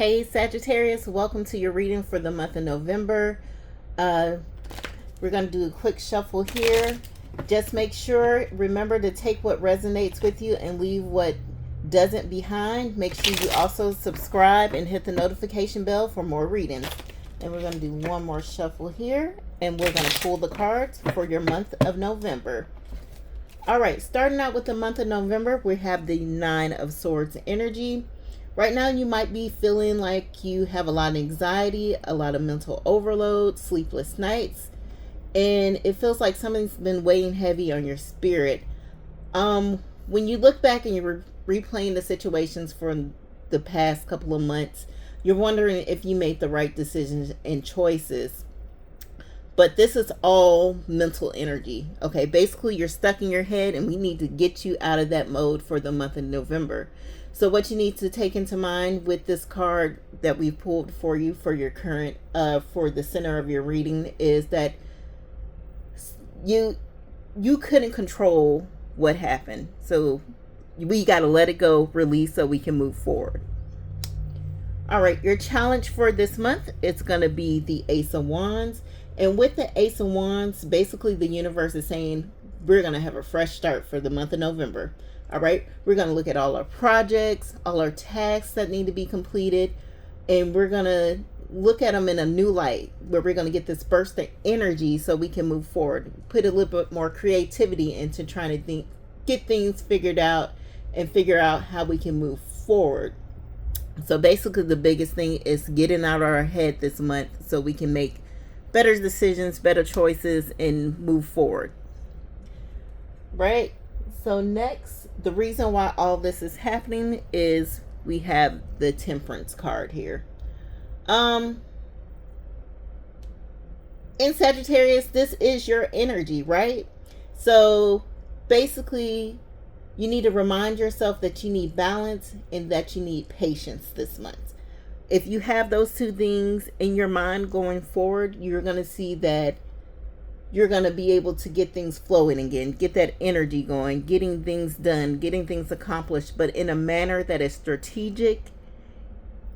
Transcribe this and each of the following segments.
Hey Sagittarius, welcome to your reading for the month of November. We're going to do a quick shuffle here. Just make sure, remember to take what resonates with you and leave what doesn't behind. Make sure you also subscribe and hit the notification bell for more readings. And we're going to do one more shuffle here, and we're going to pull the cards for your month of November. All right, starting out with the month of November, we have the Nine of Swords energy. Right now, you might be feeling like you have a lot of anxiety, a lot of mental overload, sleepless nights, and it feels like something's been weighing heavy on your spirit. When you look back and you're replaying the situations from the past couple of months, you're wondering if you made the right decisions and choices. But this is all mental energy, okay? Basically, you're stuck in your head, and we need to get you out of that mode for the month of November. So what you need to take into mind with this card that we pulled for you for your current, for the center of your reading, is that you couldn't control what happened. So we got to let it go, release, so we can move forward. All right, your challenge for this month, it's going to be the Ace of Wands. And with the Ace of Wands, basically the universe is saying we're going to have a fresh start for the month of November. All right, we're going to look at all our projects, all our tasks that need to be completed, and we're going to look at them in a new light, where we're going to get this burst of energy so we can move forward. Put a little bit more creativity into trying to get things figured out and figure out how we can move forward. So basically the biggest thing is getting out of our head this month so we can make better decisions, better choices, and move forward. Right? So next, the reason why all this is happening is we have the Temperance card here. In Sagittarius, this is your energy, right? So basically, you need to remind yourself that you need balance and that you need patience this month. If you have those two things in your mind going forward, you're going to see that you're going to be able to get things flowing again, get that energy going, getting things done, getting things accomplished, but in a manner that is strategic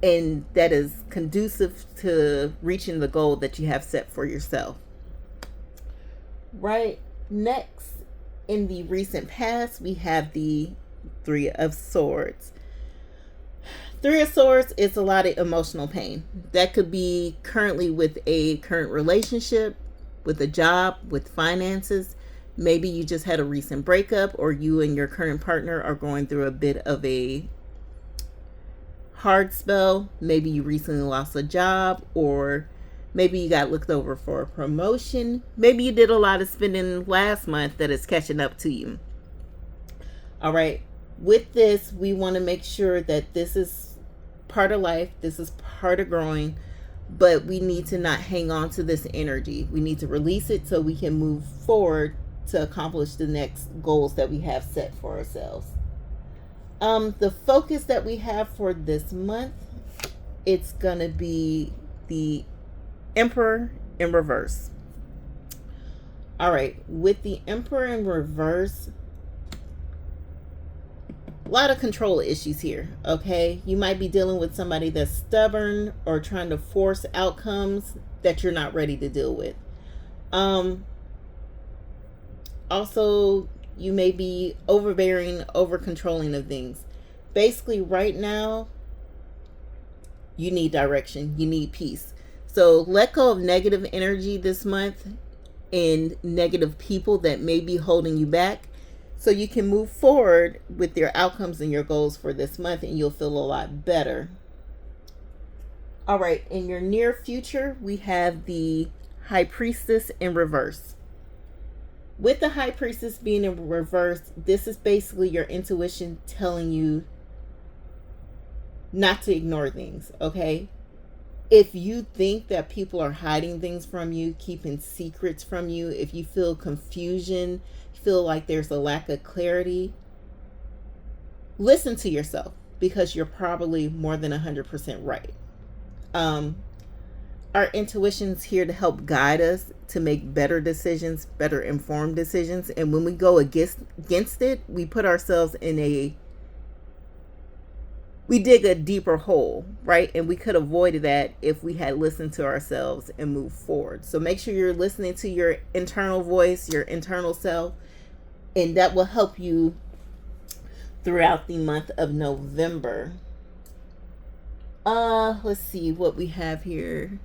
and that is conducive to reaching the goal that you have set for yourself. Right. Next, in the recent past, we have the Three of Swords. Three of Swords is a lot of emotional pain. That could be currently with a current relationship, with a job, with finances. Maybe you just had a recent breakup, or you and your current partner are going through a bit of a hard spell. Maybe you recently lost a job, or maybe you got looked over for a promotion. Maybe you did a lot of spending last month that is catching up to you. All right. With this, we want to make sure that this is part of life. This is part of growing. But we need to not hang on to this energy. We need to release it so we can move forward to accomplish the next goals that we have set for ourselves. The focus that we have for this month, it's going to be the Emperor in reverse. All right, with the Emperor in reverse, a lot of control issues here, okay? You might be dealing with somebody that's stubborn or trying to force outcomes that you're not ready to deal with. Also, you may be overbearing, over controlling of things. Basically, right now, you need direction. You need peace. So let go of negative energy this month and negative people that may be holding you back, so you can move forward with your outcomes and your goals for this month, and you'll feel a lot better. All right, in your near future, we have the High Priestess in reverse. With the High Priestess being in reverse, this is basically your intuition telling you not to ignore things, okay? If you think that people are hiding things from you, keeping secrets from you, if you feel confusion, feel like there's a lack of clarity, listen to yourself, because you're probably more than 100% right. Our intuition's here to help guide us to make better decisions, better informed decisions. And when we go against it, we put ourselves in a we dig a deeper hole, right? And we could have avoided that if we had listened to ourselves and moved forward. So make sure you're listening to your internal voice, your internal self, and that will help you throughout the month of November. Let's see what we have here.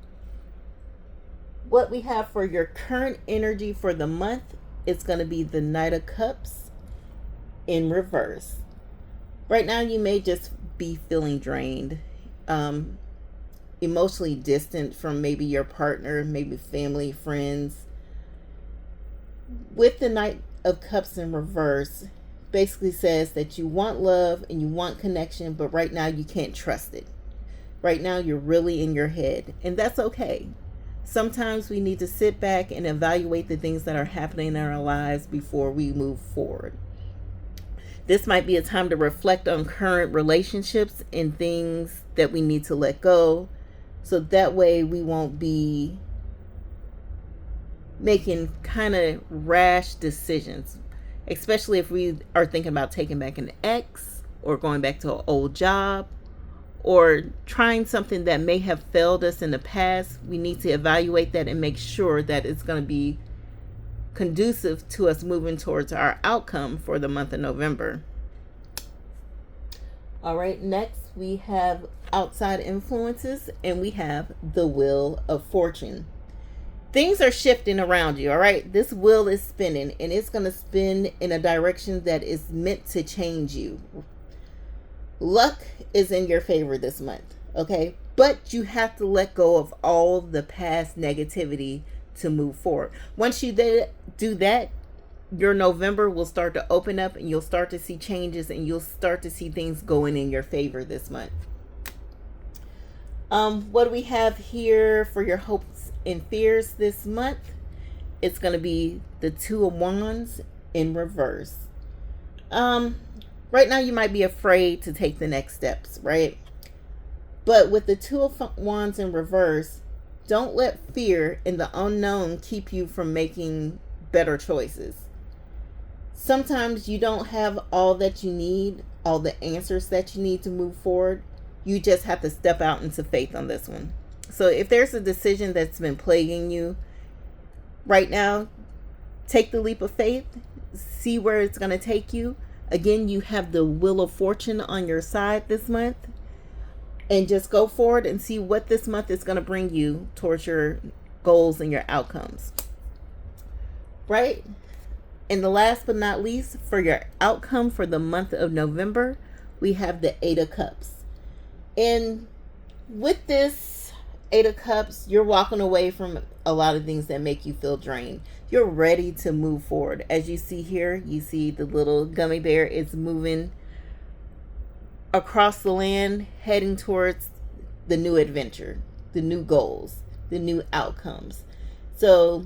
What we have for your current energy for the month is going to be the Knight of Cups in reverse. Right now, you may just be feeling drained, emotionally distant from maybe your partner, maybe family, friends. With the Knight of Cups in reverse, basically says that you want love and you want connection, but right now you can't trust it. Right now, you're really in your head, and that's okay. Sometimes we need to sit back and evaluate the things that are happening in our lives before we move forward. This might be a time to reflect on current relationships and things that we need to let go, so that way we won't be making kind of rash decisions, especially if we are thinking about taking back an ex or going back to an old job or trying something that may have failed us in the past. We need to evaluate that and make sure that it's going to be conducive to us moving towards our outcome for the month of November. All right, next we have outside influences, and we have the Wheel of Fortune. Things are shifting around you, all right? This wheel is spinning, and it's going to spin in a direction that is meant to change you. Luck is in your favor this month, okay? But you have to let go of all the past negativity to move forward. Once you do that, your November will start to open up, and you'll start to see changes, and you'll start to see things going in your favor this month. What do we have here for your hopes and fears this month? It's going to be the Two of Wands in reverse. Right now you might be afraid to take the next steps, right? But with the Two of Wands in reverse, don't let fear and the unknown keep you from making better choices. Sometimes you don't have all that you need, all the answers that you need to move forward. You just have to step out into faith on this one. So if there's a decision that's been plaguing you right now, take the leap of faith, see where it's going to take you. Again, you have the Wheel of Fortune on your side this month, and just go forward and see what this month is going to bring you towards your goals and your outcomes. Right? And the last but not least, for your outcome for the month of November, we have the Eight of Cups. And with this Eight of Cups, you're walking away from a lot of things that make you feel drained. You're ready to move forward. As you see here, you see the little gummy bear is moving across the land, heading towards the new adventure, the new goals, the new outcomes. So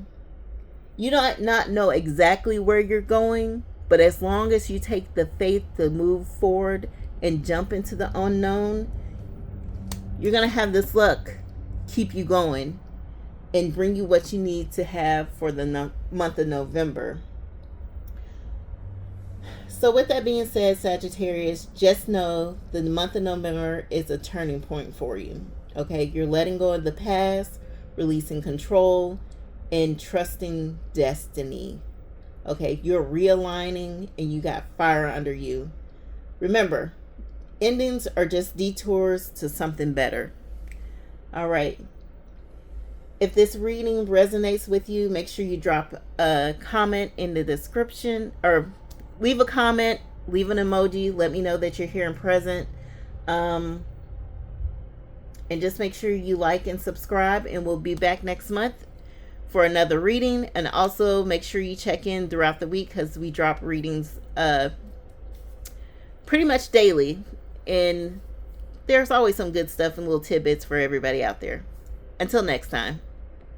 you might not know exactly where you're going, but as long as you take the faith to move forward and jump into the unknown, you're going to have this luck keep you going and bring you what you need to have for the month of November. So with that being said, Sagittarius, just know the month of November is a turning point for you. Okay, you're letting go of the past, releasing control, and trusting destiny. Okay, you're realigning and you got fire under you. Remember, endings are just detours to something better. All right. If this reading resonates with you, make sure you drop a comment in the description, or leave a comment, leave an emoji. Let me know that you're here and present. And just make sure you like and subscribe, and we'll be back next month for another reading. And also make sure you check in throughout the week, because we drop readings pretty much daily. And there's always some good stuff and little tidbits for everybody out there. Until next time.